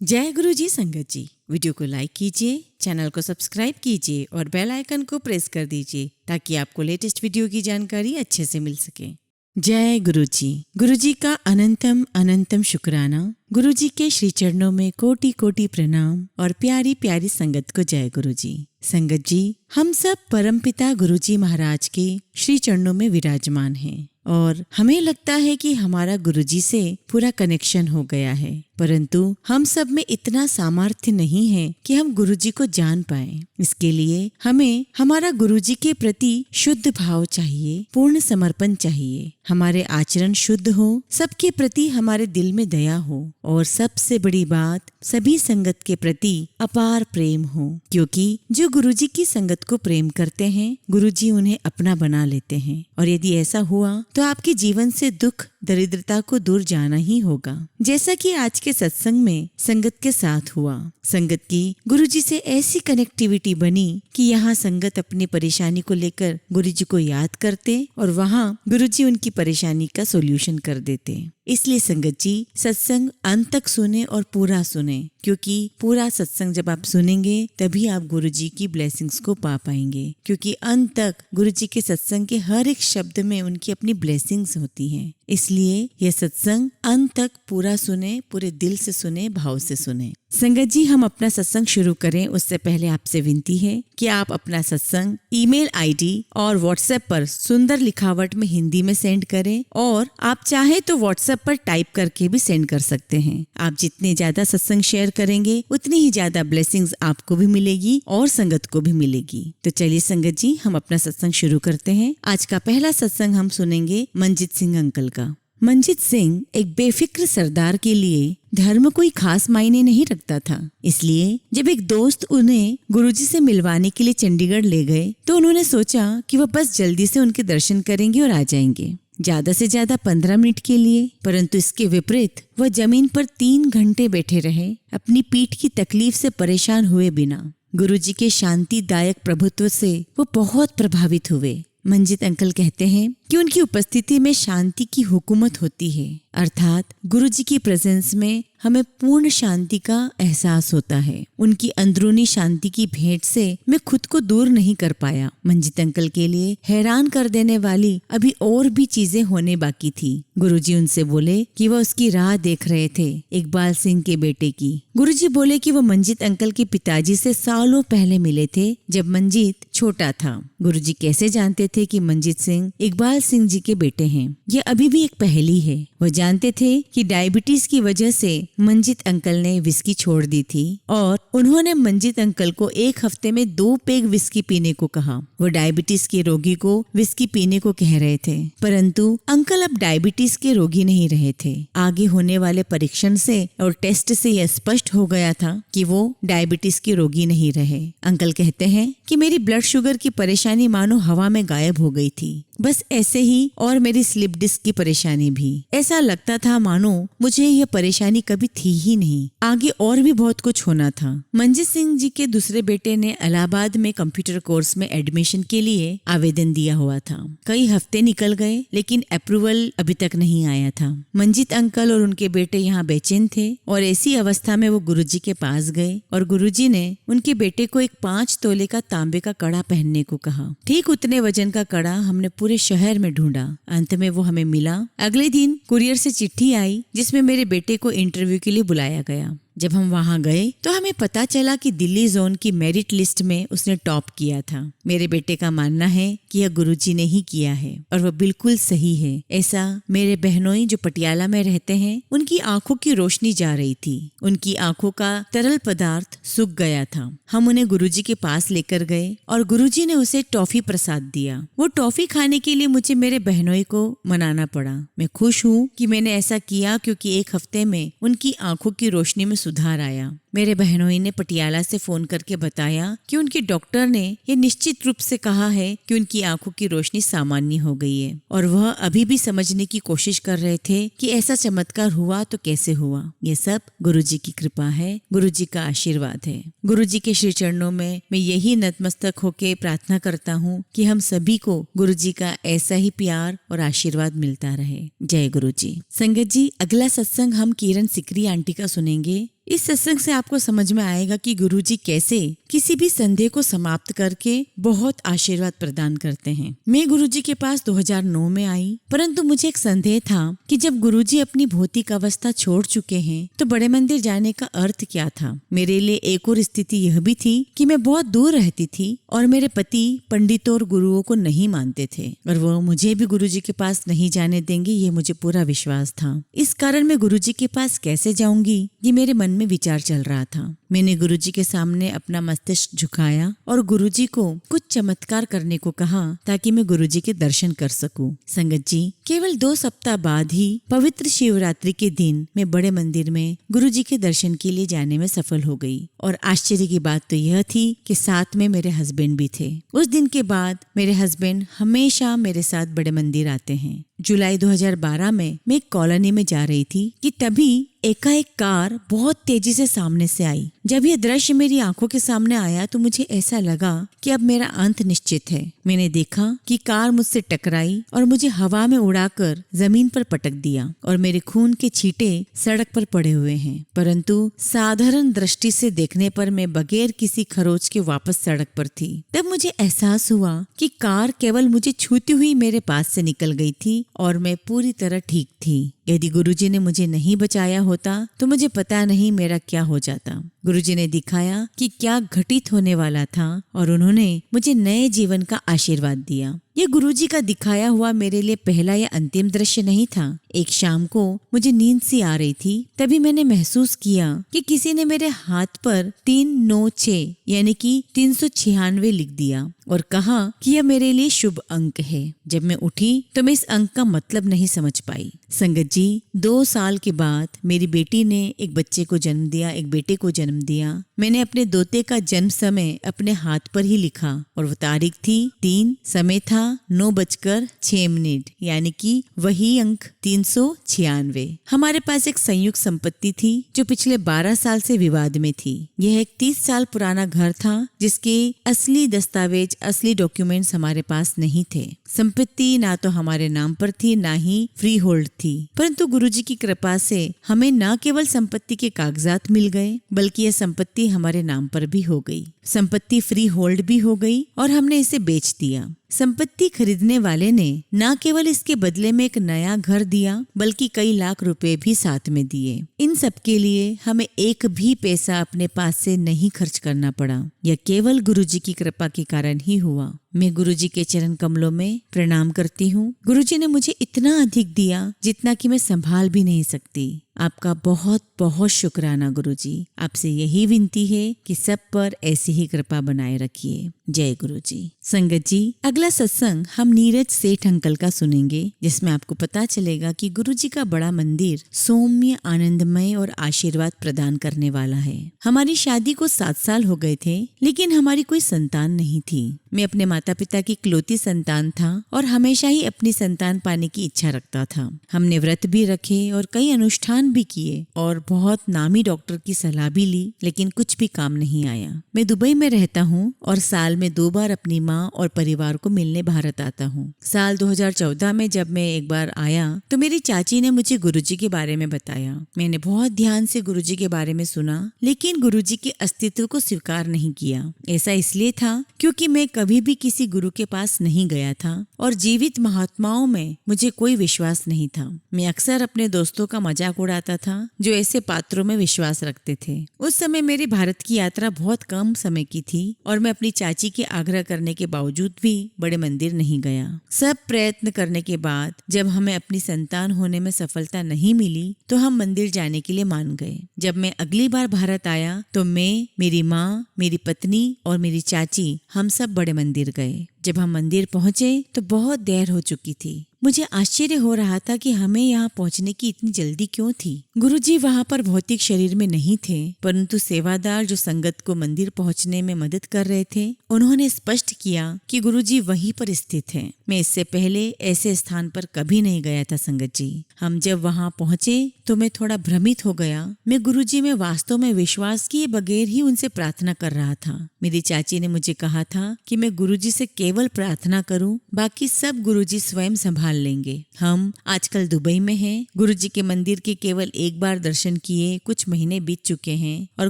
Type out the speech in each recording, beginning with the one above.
जय गुरु जी। संगत जी, वीडियो को लाइक कीजिए, चैनल को सब्सक्राइब कीजिए और बेल आइकन को प्रेस कर दीजिए ताकि आपको लेटेस्ट वीडियो की जानकारी अच्छे से मिल सके। जय गुरु जी। गुरु जी का अनंतम अनंतम शुक्राना। गुरु जी के श्री चरणों में कोटि कोटि प्रणाम और प्यारी प्यारी संगत को जय गुरु जी। संगत जी, हम सब परमपिता गुरु जी महाराज के श्री चरणों में विराजमान हैं और हमें लगता है कि हमारा गुरुजी से पूरा कनेक्शन हो गया है, परंतु हम सब में इतना सामर्थ्य नहीं है कि हम गुरुजी को जान पाएं। इसके लिए हमें हमारा गुरुजी के प्रति शुद्ध भाव चाहिए, पूर्ण समर्पण चाहिए, हमारे आचरण शुद्ध हो, सबके प्रति हमारे दिल में दया हो और सबसे बड़ी बात सभी संगत के प्रति अपार प्रेम हो, क्योंकि जो गुरुजी की संगत को प्रेम करते हैं गुरुजी उन्हें अपना बना लेते हैं। और यदि ऐसा हुआ तो आपके जीवन से दुख दरिद्रता को दूर जाना ही होगा, जैसा कि आज के सत्संग में संगत के साथ हुआ। संगत की गुरुजी से ऐसी कनेक्टिविटी बनी कि यहाँ संगत अपनी परेशानी को लेकर गुरुजी को याद करते और वहाँ गुरुजी उनकी परेशानी का सॉल्यूशन कर देते। इसलिए संगत जी, सत्संग अंत तक सुने और पूरा सुने, क्योंकि पूरा सत्संग जब आप सुनेंगे तभी आप गुरुजी की ब्लेसिंग्स को पा पाएंगे, क्योंकि अंत तक गुरुजी के सत्संग के हर एक शब्द में उनकी अपनी ब्लेसिंग्स होती हैं। इसलिए यह सत्संग अंत तक पूरा सुने, पूरे दिल से सुने, भाव से सुने। संगत जी, हम अपना सत्संग शुरू करें उससे पहले आपसे विनती है कि आप अपना सत्संग ईमेल आईडी और व्हाट्सएप पर सुंदर लिखावट में हिंदी में सेंड करें, और आप चाहे तो व्हाट्सएप पर टाइप करके भी सेंड कर सकते हैं। आप जितने ज्यादा सत्संग शेयर करेंगे उतनी ही ज्यादा ब्लेसिंग्स आपको भी मिलेगी और संगत को भी मिलेगी। तो चलिए संगत जी, हम अपना सत्संग शुरू करते हैं। आज का पहला सत्संग हम सुनेंगे मंजीत सिंह अंकल का। मंजीत सिंह एक बेफिक्र सरदार के लिए धर्म कोई खास मायने नहीं रखता था। इसलिए जब एक दोस्त उन्हें गुरुजी से मिलवाने के लिए चंडीगढ़ ले गए तो उन्होंने सोचा कि वह बस जल्दी से उनके दर्शन करेंगे और आ जाएंगे, ज्यादा से ज्यादा 15 मिनट के लिए। परंतु इसके विपरीत वह जमीन पर 3 घंटे बैठे रहे, अपनी पीठ की तकलीफ से परेशान हुए बिना। गुरुजी के शांतिदायक प्रभुत्व से वो बहुत प्रभावित हुए। मंजीत अंकल कहते हैं कि उनकी उपस्थिति में शांति की हुकूमत होती है, अर्थात गुरुजी की प्रेजेंस में हमें पूर्ण शांति का एहसास होता है। उनकी अंदरूनी शांति की भेंट से मैं खुद को दूर नहीं कर पाया। मंजीत अंकल के लिए हैरान कर देने वाली अभी और भी चीजें होने बाकी थी। गुरुजी उनसे बोले कि वह उसकी राह देख रहे थे, इकबाल सिंह के बेटे की। गुरुजी बोले कि वह मंजीत अंकल के पिताजी से सालों पहले मिले थे, जब मंजीत छोटा था। गुरुजी कैसे जानते थे कि मंजीत सिंह इकबाल सिंह जी के बेटे हैं? यह अभी भी एक पहेली है। वह जानते थे कि डायबिटीज की वजह से मंजीत अंकल ने विस्की छोड़ दी थी और उन्होंने मंजीत अंकल को 1 हफ्ते में 2 पेग विस्की पीने को कहा। वो डायबिटीज के रोगी को विस्की पीने को कह रहे थे, परंतु अंकल अब डायबिटीज के रोगी नहीं रहे थे। आगे होने वाले परीक्षण से और टेस्ट से यह स्पष्ट हो गया था कि वो डायबिटीज के रोगी नहीं रहे। अंकल कहते हैं कि मेरी ब्लड शुगर की परेशानी मानो हवा में गायब हो गई थी, बस ऐसे ही, और मेरी स्लिप डिस्क की परेशानी भी। ऐसा लगता था मानो मुझे यह परेशानी कभी थी ही नहीं। आगे और भी बहुत कुछ होना था। मंजीत सिंह जी के दूसरे बेटे ने इलाहाबाद में कंप्यूटर कोर्स में एडमिशन के लिए आवेदन दिया हुआ था। कई हफ्ते निकल गए लेकिन अप्रूवल अभी तक नहीं आया था। मंजीत अंकल और उनके बेटे यहाँ बेचैन थे और ऐसी अवस्था में वो गुरुजी के पास गए और गुरुजी ने उनके बेटे को एक 5 तोले का तांबे का कड़ा पहनने को कहा। ठीक उतने वजन का कड़ा हमने पूरे शहर में ढूंढा, अंत में वो हमें मिला। अगले दिन कुरियर से चिट्ठी आई जिसमें मेरे बेटे को इंटरव्यू के लिए बुलाया गया। जब हम वहाँ गए तो हमें पता चला कि दिल्ली जोन की मेरिट लिस्ट में उसने टॉप किया था। मेरे बेटे का मानना है कि यह गुरुजी ने ही किया है और वह बिल्कुल सही है। ऐसा मेरे बहनोई जो पटियाला में रहते हैं, उनकी आंखों की रोशनी जा रही थी। उनकी आंखों का तरल पदार्थ सूख गया था। हम उन्हें गुरुजी के पास लेकर गए और गुरुजी ने उसे टॉफी प्रसाद दिया। वो टॉफी खाने के लिए मुझे मेरे बहनोई को मनाना पड़ा। मैं खुश हूँ कि मैंने ऐसा किया, क्योंकि 1 हफ्ते में उनकी आंखों की रोशनी में सुधार आया। मेरे बहनोई ने पटियाला से फोन करके बताया कि उनके डॉक्टर ने यह निश्चित रूप से कहा है कि उनकी आंखों की रोशनी सामान्य हो गई है और वह अभी भी समझने की कोशिश कर रहे थे कि ऐसा चमत्कार हुआ तो कैसे हुआ। ये सब गुरुजी की कृपा है, गुरुजी का आशीर्वाद है। गुरुजी के श्री चरणों में मैं यही नतमस्तक होके प्रार्थना करता हूँ कि हम सभी को गुरुजी का ऐसा ही प्यार और आशीर्वाद मिलता रहे। जय गुरुजी। संगत जी, अगला सत्संग हम किरण सिकरी आंटी का सुनेंगे। इस सत्संग से आपको समझ में आएगा कि गुरुजी कैसे किसी भी संदेह को समाप्त करके बहुत आशीर्वाद प्रदान करते हैं। मैं गुरुजी के पास 2009 में आई, परंतु मुझे एक संदेह था कि जब गुरुजी अपनी भौतिक अवस्था छोड़ चुके हैं तो बड़े मंदिर जाने का अर्थ क्या था। मेरे लिए एक और स्थिति यह भी थी कि मैं बहुत दूर रहती थी और मेरे पति पंडितों और गुरुओं को नहीं मानते थे और वो मुझे भी गुरुजी के पास नहीं जाने देंगे, ये मुझे पूरा विश्वास था। इस कारण मैं गुरुजी के पास कैसे जाऊंगी, ये मेरे मन में विचार चल रहा था। मैंने गुरुजी के सामने अपना मस्तिष्क झुकाया और गुरुजी को कुछ चमत्कार करने को कहा ताकि मैं गुरुजी के दर्शन कर सकूं। संगत जी, केवल 2 सप्ताह बाद ही पवित्र शिवरात्रि के दिन मैं बड़े मंदिर में गुरुजी के दर्शन के लिए जाने में सफल हो गई और आश्चर्य की बात तो यह थी कि साथ में मेरे हस्बैंड भी थे। उस दिन के बाद मेरे हस्बैंड हमेशा मेरे साथ बड़े मंदिर आते हैं। जुलाई 2012 में मैं एक कॉलोनी में जा रही थी कि तभी एकाएक कार बहुत तेजी से सामने से आई। जब यह दृश्य मेरी आंखों के सामने आया तो मुझे ऐसा लगा कि अब मेरा अंत निश्चित है। मैंने देखा कि कार मुझसे टकराई और मुझे हवा में उड़ाकर जमीन पर पटक दिया और मेरे खून के छींटे सड़क पर पड़े हुए हैं। परंतु साधारण दृष्टि से देखने पर मैं बगैर किसी खरोच के वापस सड़क पर थी। तब मुझे एहसास हुआ कि कार केवल मुझे छूती हुई मेरे पास से निकल गई थी और मैं पूरी तरह ठीक थी। यदि गुरुजी ने मुझे नहीं बचाया होता तो मुझे पता नहीं मेरा क्या हो जाता। गुरुजी ने दिखाया कि क्या घटित होने वाला था और उन्होंने मुझे नए जीवन का आशीर्वाद दिया। ये गुरुजी का दिखाया हुआ मेरे लिए पहला या अंतिम दृश्य नहीं था। एक शाम को मुझे नींद सी आ रही थी, तभी मैंने महसूस किया कि किसी ने मेरे हाथ पर 396 यानी कि 396 लिख दिया और कहा कि यह मेरे लिए शुभ अंक है। जब मैं उठी तो मैं इस अंक का मतलब नहीं समझ पाई। संगत जी, 2 साल के बाद मेरी बेटी ने एक बच्चे को जन्म दिया, एक बेटे को जन्म दिया। मैंने अपने दोते का जन्म समय अपने हाथ पर ही लिखा और वो तारीख थी 3, समय था 9:06 यानी कि वही अंक 396। हमारे पास एक संयुक्त संपत्ति थी जो पिछले 12 साल से विवाद में थी। यह एक 30 साल पुराना घर था जिसके असली दस्तावेज, असली डॉक्यूमेंट्स हमारे पास नहीं थे। संपत्ति ना तो हमारे नाम पर थी, ना ही फ्री होल्ड थी। परंतु गुरुजी की कृपा से हमें न केवल संपत्ति के कागजात मिल गए बल्कि यह संपत्ति हमारे नाम पर भी हो गई। संपत्ति फ्री होल्ड भी हो गई और हमने इसे बेच दिया। संपत्ति खरीदने वाले ने न केवल इसके बदले में एक नया घर दिया बल्कि कई लाख रुपए भी साथ में दिए। इन सब के लिए हमें एक भी पैसा अपने पास से नहीं खर्च करना पड़ा। यह केवल गुरुजी की कृपा के कारण ही हुआ। मैं गुरुजी के चरण कमलों में प्रणाम करती हूँ। गुरुजी ने मुझे इतना अधिक दिया जितना कि मैं संभाल भी नहीं सकती। आपका बहुत बहुत शुक्राना गुरुजी। आपसे यही विनती है कि सब पर ऐसी ही कृपा बनाए रखिए। जय गुरुजी। संगत जी, अगला सत्संग हम नीरज सेठ अंकल का सुनेंगे जिसमें आपको पता चलेगा कि गुरुजी का बड़ा मंदिर सौम्य, आनंदमय और आशीर्वाद प्रदान करने वाला है। हमारी शादी को 7 साल हो गए थे लेकिन हमारी कोई संतान नहीं थी। मैं अपने माता पिता की इकलौती संतान था और हमेशा ही अपनी संतान पाने की इच्छा रखता था। हमने व्रत भी रखे और कई अनुष्ठान भी किए और बहुत नामी डॉक्टर की सलाह भी ली लेकिन कुछ भी काम नहीं आया। मैं दुबई में रहता हूँ और साल में 2 बार अपनी माँ और परिवार को मिलने भारत आता हूँ। साल 2014 में जब मैं एक बार आया तो मेरी चाची ने मुझे गुरुजी के बारे में बताया। मैंने बहुत ध्यान से गुरुजी के बारे में सुना लेकिन गुरुजी के अस्तित्व को स्वीकार नहीं किया। ऐसा इसलिए था क्योंकि मैं कभी भी किसी गुरु के पास नहीं गया था और जीवित महात्माओं में मुझे कोई विश्वास नहीं था। मैं अक्सर अपने दोस्तों का मजाक उड़ाता था जो ऐसे पात्रों में विश्वास रखते थे। उस समय मेरी भारत की यात्रा बहुत कम समय की थी और मैं अपनी चाची के आग्रह करने के बावजूद भी बड़े मंदिर नहीं गया। सब प्रयत्न करने के बाद जब हमें अपनी संतान होने में सफलता नहीं मिली तो हम मंदिर जाने के लिए मान गए। जब मैं अगली बार भारत आया तो मैं, मेरी माँ, मेरी पत्नी और मेरी चाची हम सब बड़े मंदिर गए। जब हम मंदिर पहुंचे तो बहुत देर हो चुकी थी। मुझे आश्चर्य हो रहा था कि हमें यहाँ पहुँचने की इतनी जल्दी क्यों थी। गुरुजी वहाँ पर भौतिक शरीर में नहीं थे परंतु सेवादार जो संगत को मंदिर पहुँचने में मदद कर रहे थे उन्होंने स्पष्ट किया कि गुरुजी वहीं पर स्थित हैं। मैं इससे पहले ऐसे स्थान पर कभी नहीं गया था। संगत जी, हम जब वहाँ पहुँचे तो मैं थोड़ा भ्रमित हो गया। मैं गुरुजी में वास्तव में विश्वास किए बगैर ही उनसे प्रार्थना कर रहा था। मेरी चाची ने मुझे कहा था कि मैं गुरुजी से केवल प्रार्थना करूं, बाकी सब गुरुजी स्वयं संभाल संभाल लेंगे। हम आजकल दुबई में हैं। गुरुजी के मंदिर के केवल एक बार दर्शन किए कुछ महीने बीत चुके हैं और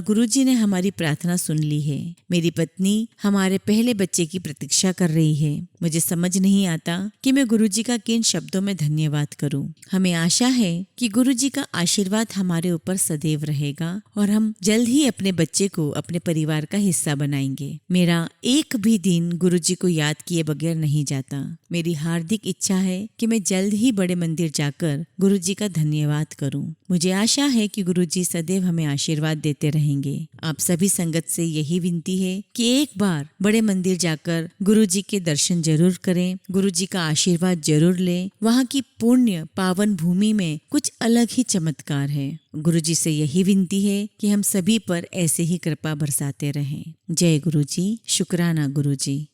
गुरुजी ने हमारी प्रार्थना सुन ली है। मेरी पत्नी हमारे पहले बच्चे की प्रतीक्षा कर रही है। मुझे समझ नहीं आता कि मैं गुरुजी का किन शब्दों में धन्यवाद करूं। हमें आशा है कि गुरुजी का आशीर्वाद हमारे ऊपर सदैव रहेगा और हम जल्द ही अपने बच्चे को अपने परिवार का हिस्सा बनाएंगे। मेरा एक भी दिन गुरुजी को याद किए बगैर नहीं जाता। मेरी हार्दिक इच्छा है कि मैं जल्द ही बड़े मंदिर जाकर गुरुजी का धन्यवाद करूं। मुझे आशा है कि गुरुजी सदैव हमें आशीर्वाद देते रहेंगे। आप सभी संगत से यही विनती है कि एक बार बड़े मंदिर जाकर गुरुजी के दर्शन जरूर करें, गुरुजी का आशीर्वाद जरूर लें। वहाँ की पुण्य पावन भूमि में कुछ अलग ही चमत्कार है। गुरुजी से यही विनती है कि हम सभी पर ऐसे ही कृपा बरसाते रहें। जय गुरुजी। शुक्राना गुरुजी।